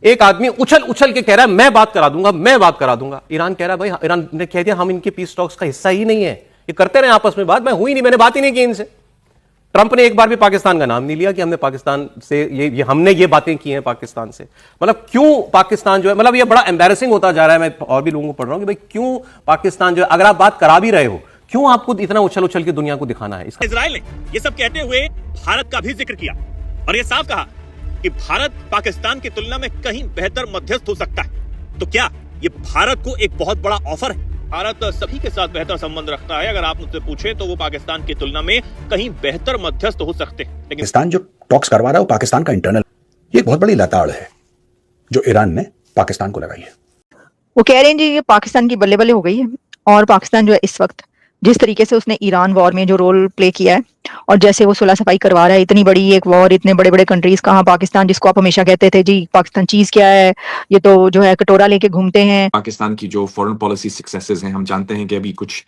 एक आदमी उछल उछल के कह रहा है मैं बात करा दूंगा, मैं बात करा दूंगा। ईरान कह रहा है भाई, ईरान ने कह दिया हम इनके पीस टॉक्स का हिस्सा ही नहीं है, ये करते रहे आपस में बात, मैं हुई नहीं, मैंने बात ही नहीं की इनसे। ट्रंप ने एक बार भी पाकिस्तान का नाम नहीं लिया कि हमने पाकिस्तान से हमने ये बातें की हैं पाकिस्तान से। मतलब क्यों पाकिस्तान जो है, मतलब ये बड़ा एम्बैरेसिंग होता जा रहा है। मैं और भी लोगों को पढ़ रहा हूं कि भाई क्यों पाकिस्तान जो है, अगर आप बात करा भी रहे हो, क्यों आपको इतना उछल उछल के दुनिया को दिखाना है? इसका इजराइल ने ये सब कहते हुए भारत का भी जिक्र किया और ये साफ कहा कि भारत पाकिस्तान की तुलना में कहीं बेहतर मध्यस्थ हो सकता है। तो क्या ये भारत को एक बहुत बड़ा ऑफर है? भारत सभी के साथ बेहतर संबंध रखता है। अगर आप मुझसे पूछे तो वो पाकिस्तान की तुलना में कहीं बेहतर मध्यस्थ हो सकते हैं। लेकिन पाकिस्तान जो टॉक्स करवा रहा है वो पाकिस्तान का इंटरनल, ये एक बहुत बड़ी लताड़ है जो ईरान ने पाकिस्तान को लगाई है। वो कह रहे हैं जी ये पाकिस्तान की बल्ले बल्ले हो गई है, और पाकिस्तान जो है इस वक्त जिस तरीके से उसने ईरान वॉर में जो रोल प्ले किया है और जैसे वो सुलह सफाई करवा रहा है, इतनी बड़ी एक वॉर, इतने बड़े बड़े कंट्रीज, कहाँ पाकिस्तान जिसको आप हमेशा कहते थे जी पाकिस्तान चीज क्या है, ये तो जो है कटोरा लेके घूमते हैं। पाकिस्तान की जो फॉरेन पॉलिसी सक्सेसेस हैं, हम जानते हैं कि अभी कुछ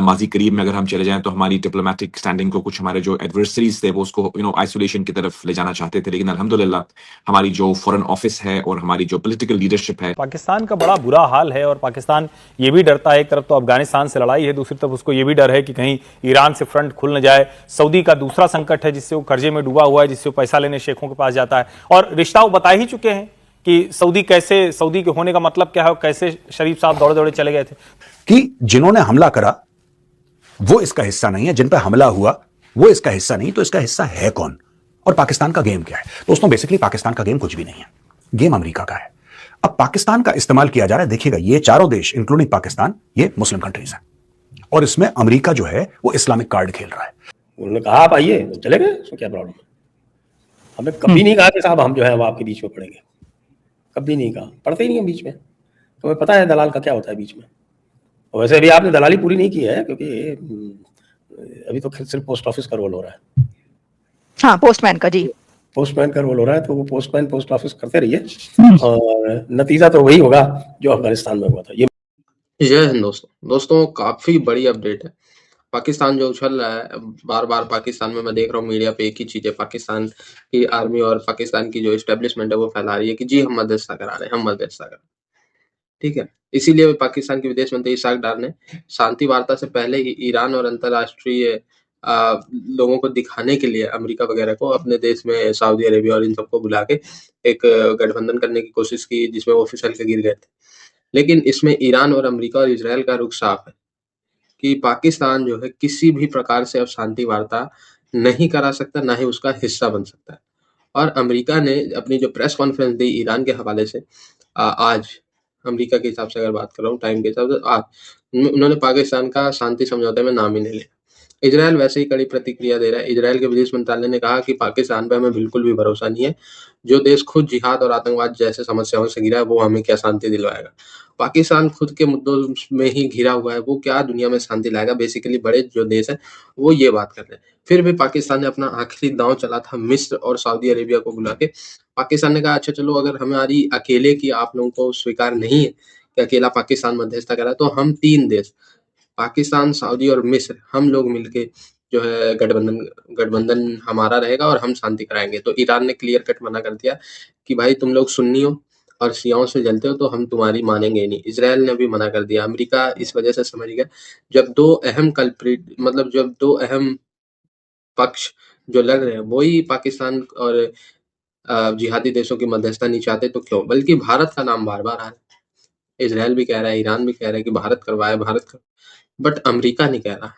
माजी करीब में अगर हम चले जाएं तो हमारी डिप्लोमेटिक स्टैंडिंग को कुछ हमारे जो एडवर्सरीज थे वो उसको आइसोलेशन की तरफ ले जाना चाहते थे, लेकिन अल्हम्दुलिल्लाह हमारी जो फॉरेन ऑफिस है और हमारी जो पॉलिटिकल लीडरशिप है, पाकिस्तान का बड़ा बुरा हाल है। और पाकिस्तान ये भी डरता है, एक तरफ तो अफगानिस्तान से लड़ाई है, दूसरी तरफ उसको ये भी डर है कि कहीं ईरान से फ्रंट खुल न जाए। सऊदी का दूसरा संकट है जिससे वो कर्जे में डूबा हुआ है, जिससे वो पैसा लेने शेखों के पास जाता है। और रिश्ता वो बता ही चुके हैं कि सऊदी के होने का मतलब क्या है, कैसे शरीफ साहब दौड़े दौड़े चले गए थे कि जिन्होंने हमला करा वो इसका हिस्सा नहीं है, जिन पर हमला हुआ वो इसका हिस्सा नहीं, तो इसका हिस्सा है कौन? और पाकिस्तान का गेम क्या है? दोस्तों बेसिकली पाकिस्तान का गेम कुछ भी नहीं है, गेम अमेरिका का है। अब पाकिस्तान का इस्तेमाल किया जा रहा है। देखिएगा ये चारों देश इंक्लूडिंग पाकिस्तान ये मुस्लिम कंट्रीज हैं और इसमें अमेरिका जो है वो इस्लामिक कार्ड खेल रहा है। उन्होंने कहा आप आइए, तो चले गए, उसमें क्या प्रॉब्लम है? हमें कभी नहीं कहा कि साहब हम जो है वो आपके बीच में पड़ेंगे, कभी नहीं कहा, पढ़ते ही नहीं हम बीच में। तुम्हें पता है दलाल का क्या होता है बीच में। और वैसे अभी आपने दलाली पूरी नहीं की है क्योंकि अभी तो सिर्फ पोस्ट ऑफिस का रोल हो रहा है। हाँ पोस्टमैन का, जी पोस्टमैन का रोल हो रहा है, तो वो पोस्टमैन पोस्ट ऑफिस करते रहिए और नतीजा तो वही होगा जो अफगानिस्तान में हुआ था। ये जय हिंद दोस्तों, काफी बड़ी अपडेट है। पाकिस्तान जो उछल रहा है बार बार, पाकिस्तान में मैं देख रहा हूँ मीडिया पे एक ही चीज है, पाकिस्तान की आर्मी और पाकिस्तान की जो एस्टेब्लिशमेंट है वो फैला रही है कि जी हम मध्यस्थता करा रहे हैं, हम मध्यस्थता करा रहे हैं। ठीक है, इसीलिए पाकिस्तान के विदेश मंत्री इसाक डार ने शांति वार्ता से पहले ही ईरान और अंतरराष्ट्रीय लोगों को दिखाने के लिए अमेरिका वगैरह को अपने देश में सऊदी अरेबिया और इन सबको बुला के एक गठबंधन करने की कोशिश की जिसमें वो फिसल के गिर गए थे। लेकिन इसमें ईरान और अमेरिका और इजराइल का रुख साफ है कि पाकिस्तान जो है किसी भी प्रकार से अब शांति वार्ता नहीं करा सकता, ना ही उसका हिस्सा बन सकता है। और अमेरिका ने अपनी जो प्रेस कॉन्फ्रेंस दी ईरान के हवाले से आज, अमेरिका के हिसाब से अगर बात कर रहा हूँ टाइम के हिसाब से, आज उन्होंने पाकिस्तान का शांति समझौते में नाम ही नहीं लिया। इजराइल वैसे ही कड़ी प्रतिक्रिया दे रहा है। इजराइल के विदेश मंत्रालय ने कहा कि पाकिस्तान पर हमें बिल्कुल भी भरोसा नहीं है, जो देश खुद जिहाद और आतंकवाद जैसे समस्याओं से घिरा है वो हमें क्या शांति दिलवाएगा। पाकिस्तान खुद के मुद्दों में ही घिरा हुआ है, वो क्या दुनिया में शांति लाएगा। बेसिकली बड़े जो देश हैं वो ये बात कर रहे हैं। फिर भी पाकिस्तान ने अपना आखिरी दांव चला था मिस्र और सऊदी अरेबिया को बुला के। पाकिस्तान ने कहा अच्छा चलो, अगर हमारी अकेले की आप लोगों को स्वीकार नहीं है कि अकेला पाकिस्तान मध्यस्थता करा, तो हम 3 देश पाकिस्तान, सऊदी और मिस्र, हम लोग मिलके जो है गठबंधन हमारा रहेगा और हम शांति कराएंगे। तो ईरान ने क्लियर कट मना कर दिया कि भाई तुम लोग सुन्नी हो और शियाओं से जलते हो तो हम तुम्हारी मानेंगे नहीं। इजराइल ने भी मना कर दिया। अमेरिका इस वजह से समझ गया, जब दो अहम कल्प्रिट, मतलब जब 2 अहम पक्ष जो लड़ रहे हैं वही पाकिस्तान और जिहादी देशों की मध्यस्थता नहीं चाहते, तो क्यों, बल्कि भारत का नाम बार बार आ रहा है। इजराइल भी कह रहा है, ईरान भी कह रहा है कि भारत करवाए, बट अमेरिका नहीं कह रहा।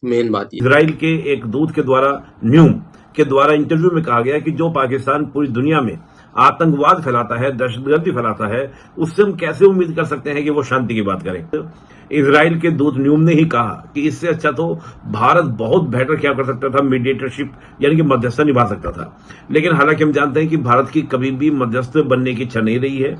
मेन बात ये, इजराइल के एक दूत के द्वारा, न्यूम के द्वारा इंटरव्यू में कहा गया कि जो पाकिस्तान पूरी दुनिया में आतंकवाद फैलाता है, दहशतगर्दी फैलाता है, उससे हम कैसे उम्मीद कर सकते हैं कि वो शांति की बात करें। इजराइल के दूत न्यूम ने ही कहा कि इससे अच्छा तो भारत बहुत बेहतर क्या कर सकता था, मीडिएटरशिप यानी कि मध्यस्थता निभा सकता था। लेकिन हालांकि हम जानते हैं कि भारत की कभी भी मध्यस्थ बनने की इच्छा नहीं रही है।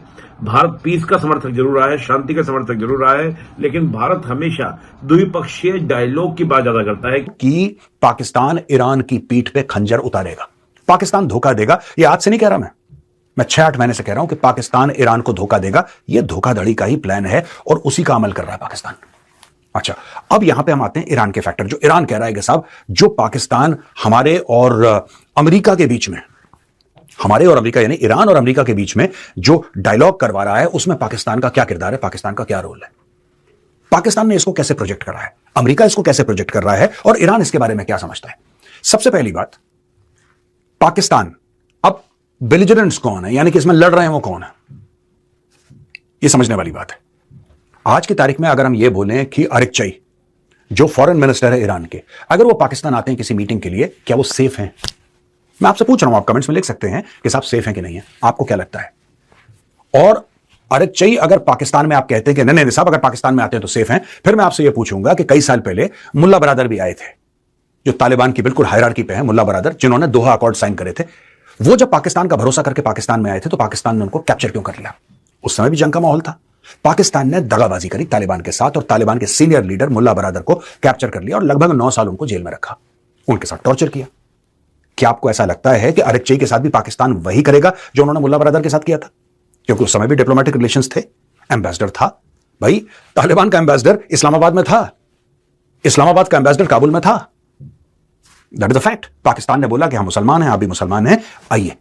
भारत पीस का समर्थक जरूर रहा है, शांति का समर्थक जरूर रहा है, लेकिन भारत हमेशा द्विपक्षीय डायलॉग की बात ज्यादा करता है कि पाकिस्तान ईरान की पीठ पे खंजर उतारेगा, पाकिस्तान धोखा देगा। ये आज से नहीं कह रहा मैं 6-8 महीने से कह रहा हूं कि पाकिस्तान ईरान को धोखा देगा। ये धोखाधड़ी का ही प्लान है और उसी का अमल कर रहा है पाकिस्तान। अच्छा, अब यहां पे हम आते हैं ईरान के फैक्टर। जो ईरान कह रहा है कि साहब जो पाकिस्तान हमारे और अमेरिका के बीच में हमारे और अमेरिका यानी ईरान और अमेरिका के बीच में जो डायलॉग करवा रहा है उसमें पाकिस्तान का क्या किरदार है, पाकिस्तान का क्या रोल है, पाकिस्तान ने इसको कैसे प्रोजेक्ट करा है, अमेरिका इसको कैसे प्रोजेक्ट कर रहा है और ईरान इसके बारे में क्या समझता है। सबसे पहली बात, पाकिस्तान अब बेलिजरेंट्स कौन है, यानी कि इसमें लड़ रहे हैं वो कौन है, ये समझने वाली बात है। आज की तारीख में अगर हम ये बोलें कि अरिक्चई जो फॉरेन मिनिस्टर है ईरान के, अगर वो पाकिस्तान आते हैं किसी मीटिंग के लिए, क्या वो सेफ हैं? मैं आपसे पूछ रहा हूं, आप कमेंट्स में लिख सकते हैं कि साहब सेफ हैं कि नहीं है, आपको क्या लगता है। और अरिक्चई अगर पाकिस्तान में आप कहते हैं कि नहीं साहब अगर पाकिस्तान में आते हैं तो सेफ हैं, फिर मैं आपसे यह पूछूंगा कि कई साल पहले मुल्ला बरादर भी आए थे, जो तालिबान की बिल्कुल हायरार्की पे है, मुल्ला बरादर, जिन्होंने दोहा अकॉर्ड साइन करे थे। वो जब पाकिस्तान का भरोसा करके पाकिस्तान में आए थे तो पाकिस्तान ने उनको कैप्चर क्यों कर लिया? उस समय भी जंग का माहौल था, पाकिस्तान ने दगाबाजी करी तालिबान के साथ और तालिबान के सीनियर लीडर मुल्ला बरादर को कैप्चर कर लिया और लगभग 9 साल उनको जेल में रखा, उनके साथ टॉर्चर किया। क्या आपको ऐसा लगता है कि अरिक्चई के साथ भी पाकिस्तान वही करेगा जो उन्होंने मुल्ला बरादर के साथ किया था? क्योंकि उस समय भी डिप्लोमेटिक रिलेशंस थे, एम्बेसडर था भाई, तालिबान का एम्बेसडर इस्लामाबाद में था, इस्लामाबाद का एम्बेसडर काबुल में था। That is a fact. Pakistan ने बोला कि हम मुसलमान हैं, आप भी मुसलमान हैं, आइए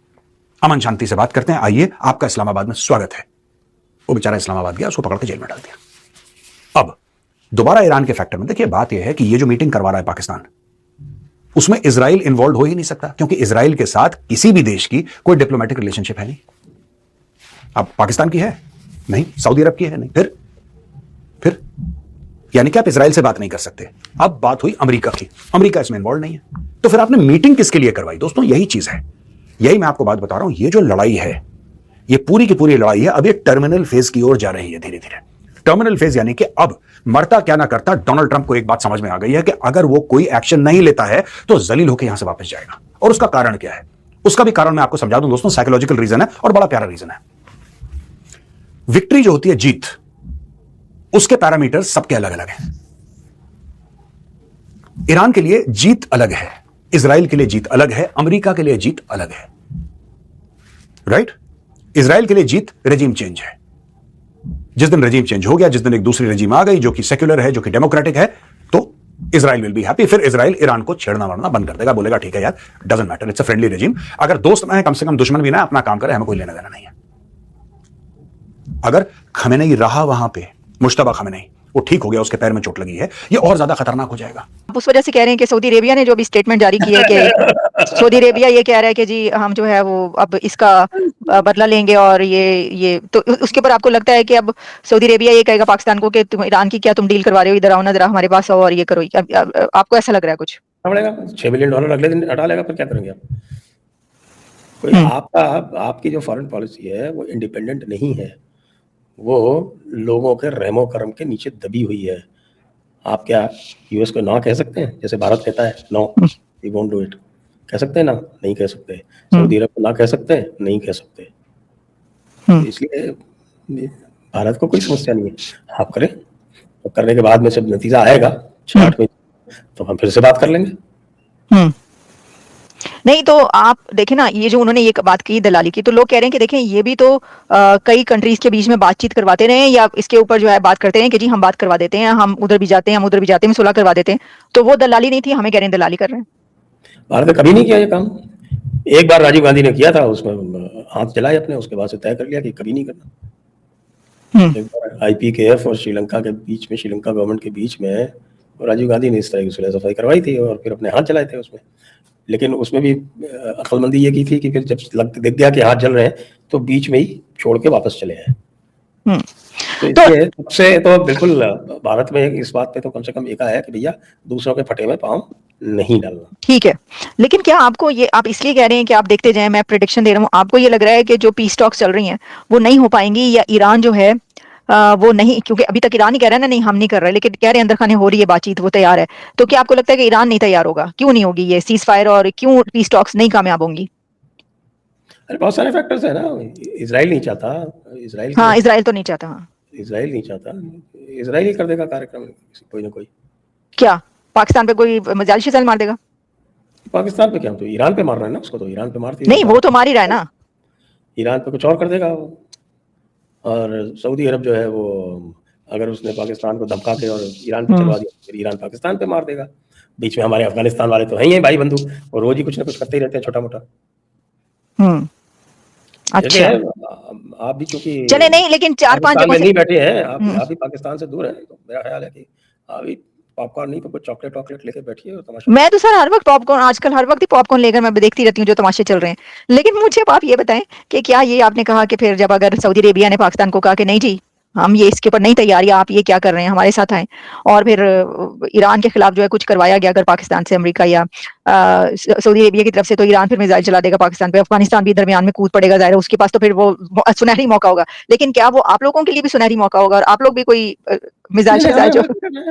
अमन शांति से बात करते हैं, आइए आपका इस्लामाबाद में स्वागत है। वो बेचारा इस्लामाबाद गया, उसको पकड़ के जेल में डाल दिया। अब दोबारा ईरान के फैक्टर में देखिए, बात यह है कि ये जो मीटिंग करवा रहा है पाकिस्तान, उसमें इजराइल इन्वॉल्व हो ही नहीं सकता, क्योंकि इजराइल के साथ किसी भी देश की कोई डिप्लोमेटिक रिलेशनशिप है नहीं। अब पाकिस्तान की है नहीं, सऊदी अरब की है नहीं, फिर यानी कि आप इजराइल से बात नहीं कर सकते। अब बात हुई अमेरिका की, अमेरिका इसमें इन्वॉल्व नहीं है, तो फिर आपने मीटिंग किसके लिए करवाई? दोस्तों यही चीज है, यही मैं आपको बात बता रहा हूं। ये जो लड़ाई है, ये पूरी की पूरी लड़ाई है, अब ये टर्मिनल फेज की ओर जा रही है धीरे धीरे। टर्मिनल फेज यानी कि अब मरता क्या ना करता, डोनाल्ड ट्रंप को एक बात समझ में आ गई है कि अगर वो कोई एक्शन नहीं लेता है तो जलील होकर यहां से वापस जाएगा। और उसका कारण क्या है? उसका भी कारण मैं आपको समझा दूं दोस्तों, साइकोलॉजिकल रीजन है और बड़ा प्यारा रीजन है। विक्ट्री जो होती है, जीत, उसके पैरामीटर सबके अलग अलग हैं। ईरान के लिए जीत अलग है, इजराइल के लिए जीत अलग है, अमेरिका के लिए जीत अलग है, राइट? इजराइल के लिए जीत रेजिम चेंज है। जिस दिन रेजिम चेंज हो गया, जिस दिन एक दूसरी रेजिम आ गई जो कि सेक्युलर है, जो कि डेमोक्रेटिक है, तो इजराइल विल बी हैप्पी। फिर इजराइल ईरान को छेड़ना वड़ना बंद कर देगा, बोलेगा ठीक है यार, doesn't matter, it's a friendly regime. अगर दोस्त ना है, कम से कम दुश्मन भी ना, अपना काम करे, हमें कोई लेना देना नहीं है। अगर खमेनेई रहा वहां पे, मुश्तबा खमेनेई, वो ठीक हो गया, उसके पैर में चोट लगी है, ये और ज्यादा खतरनाक हो जाएगा। आप उस वजह से कह रहे हैं कि सऊदी अरेबिया ने जो भी स्टेटमेंट जारी की है कि सऊदी अरेबिया ये कह रहा है कि जी हम जो है वो अब इसका बदला लेंगे, और ये तो उसके ऊपर आपको लगता है कि अब सऊदी अरेबिया ये कहेगा पाकिस्तान को कि तुम ईरान की क्या तुम डील करवा रहे हो, इधर आओ ना जरा हमारे पास आओ और ये करो। आपको ऐसा लग रहा है कुछ? पड़ेगा $6 बिलियन अगले दिन हटा लेगा, फिर क्या करेंगे आप? कोई आपकी जो फॉरेन पॉलिसी है वो इंडिपेंडेंट नहीं है, वो लोगों के रहमो करम के नीचे दबी हुई है। आप क्या यूएस को ना कह सकते हैं जैसे भारत कहता है no we won't do it? कह सकते हैं ना? नहीं कह सकते। सऊदी अरब को ना कह सकते हैं? नहीं कह सकते। इसलिए भारत को कोई समस्या नहीं है, आप करें, तो करने के बाद में जब नतीजा आएगा 6-8 महीने, तो हम फिर से बात कर लेंगे। नहीं तो आप देखें ना, ये जो उन्होंने ये बात की दलाली की, तो लोग कह रहे हैं कि देखें ये भी तो कई कंट्रीज के बीच में बातचीत करवाते रहे हैं, या इसके ऊपर जो है बात करते हैं कि जी हम बात करवा देते हैं, हम उधर भी जाते हैं, हम उधर भी जाते हैं, सुलह करवा देते हैं। तो वो दलाली नहीं थी, हमें कह रहे हैं दलाली कर रहे हैं। भारत ने कभी नहीं किया ये काम। एक बार राजीव गांधी ने किया था, उसमें हाथ चलाए अपने, उसके बाद से तय कर लिया कि कभी नहीं करना। एक बार IPKF और श्रीलंका के बीच में, श्रीलंका गवर्नमेंट के बीच में राजीव गांधी ने इस तरह की सुलह सफाई करवाई थी और फिर अपने हाथ चलाए थे उसमें। लेकिन उसमें भी अक्लमंदी ये की थी कि फिर जब दिख गया कि हाथ जल रहे हैं तो बीच में ही छोड़ के वापस चले आए। तो इसलिए सबसे तो बिल्कुल भारत में इस बात पे तो कम से कम एक है कि भैया दूसरों के फटे में पाँव नहीं डालना। ठीक है, लेकिन क्या आपको ये, आप इसलिए कह रहे हैं कि आप देखते जाएं, मैं प्रेडिक्शन दे रहा हूँ, आपको ये लग रहा है कि जो पीस टॉक्स चल रही हैं वो नहीं हो पाएंगी, या ईरान जो है वो नहीं, क्योंकि अभी तक ईरान ही कह रहा है ना नहीं हम नहीं कर रहे, लेकिन कह रहे हैं अंदर खाने हो रही है बातचीत, वो तैयार है। तो क्या आपको लगता है कि ईरान नहीं तैयार होगा? क्यों नहीं होगी ये सीज फायर, और क्यों पीस टॉक्स नहीं कामयाब होंगी? अरे बहुत सारे फैक्टर्स है ना। इजराइल नहीं चाहता, इजराइल तो नहीं चाहता। इजराइल नहीं चाहता, इजराइल ही कर देगा कार्यक्रम कोई ना कोई। क्या पाकिस्तान पे कोई मजाली मिसाइल मार देगा? पाकिस्तान पे क्या, तो ईरान पे मार रहा है ना, उसको तो ईरान पे मारती नहीं, वो तो मार ही रहा है ना। ईरान पे कुछ और कर देगा वो। और सऊदी अरब जो है वो अगर उसने पाकिस्तान को धमका के और ईरान पे चलवा दिया, फिर ईरान पाकिस्तान पे मार देगा। बीच में हमारे अफगानिस्तान वाले तो हैं ही भाई बंधु, और रोज ही कुछ ना कुछ करते ही रहते हैं छोटा मोटा। अच्छा आप भी चूंकि चले नहीं, लेकिन 4-5 पाकिस्तान जगहों में से नहीं बैठे हैं, आप भी पाकिस्तान से दूर हैं, तो मेरा ख्याल है कि अभी पॉपकॉर्न नहीं तो कुछ चॉकलेट वॉकलेट लेके बैठिए और तमाशा। मैं तो सर हर वक्त पॉपकॉर्न, आजकल हर वक्त ही पॉपकॉर्न लेकर मैं देखती रहती हूँ जो तमाशे चल रहे हैं। लेकिन मुझे अब आप ये बताएं कि क्या ये आपने कहा कि फिर जब अगर सऊदी अरेबिया ने पाकिस्तान को कहा कि नहीं जी हम ये इसके ऊपर नहीं तैयारी, आप ये क्या कर रहे हैं, हमारे साथ आए, और फिर ईरान के खिलाफ जो है कुछ करवाया गया अगर पाकिस्तान से अमेरिका या सऊदी अरेबिया की तरफ से, तो ईरान फिर मिसाइल चला देगा पाकिस्तान पे, अफगानिस्तान भी दरमियान में कूद पड़ेगा, जाहिर है उसके पास तो फिर वो सुनहरी मौका होगा। लेकिन क्या वो आप लोगों के लिए भी सुनहरी मौका होगा और आप लोग भी कोई मिसाइल नहीं, शिजाइल जो हमें